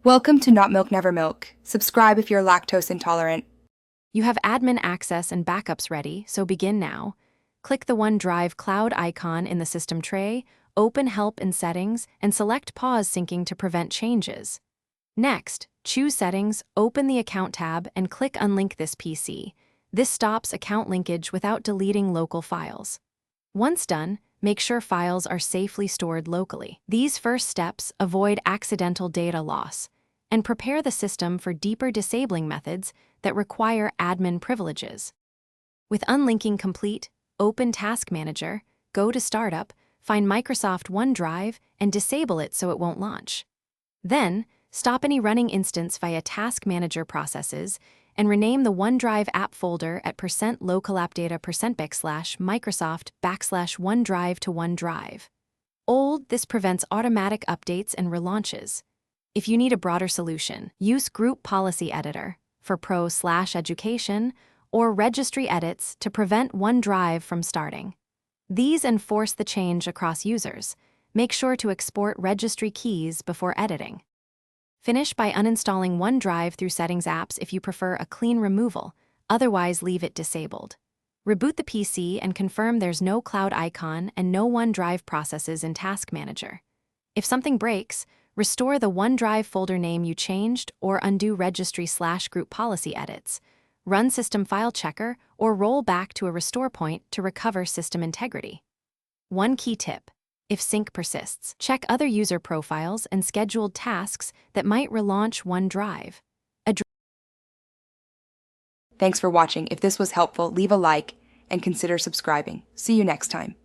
Welcome to Not Milk Never Milk. Subscribe if you're lactose intolerant. You have admin access and backups ready, so begin now. Click the OneDrive cloud icon in the system tray, open Help in Settings, and select Pause Syncing to prevent changes. Next, choose Settings, open the Account tab, and click Unlink this PC. This stops account linkage without deleting local files. Once done, make sure files are safely stored locally. These first steps avoid accidental data loss and prepare the system for deeper disabling methods that require admin privileges. With unlinking complete, open Task Manager, go to Startup, find Microsoft OneDrive, and disable it so it won't launch. Then, stop any running instance via Task Manager processes and rename the OneDrive app folder at %localappdata %Microsoft \OneDrive to OneDrive. This prevents automatic updates and relaunches. If you need a broader solution, use Group Policy Editor for pro/education or registry edits to prevent OneDrive from starting. These enforce the change across users. Make sure to export registry keys before editing. Finish by uninstalling OneDrive through Settings apps if you prefer a clean removal, otherwise leave it disabled. Reboot the PC and confirm there's no cloud icon and no OneDrive processes in Task Manager. If something breaks, restore the OneDrive folder name you changed or undo registry/group policy edits. Run System File Checker or roll back to a restore point to recover system integrity. One key tip: if sync persists, check other user profiles and scheduled tasks that might relaunch OneDrive. Thanks for watching. If this was helpful, leave a like and consider subscribing. See you next time.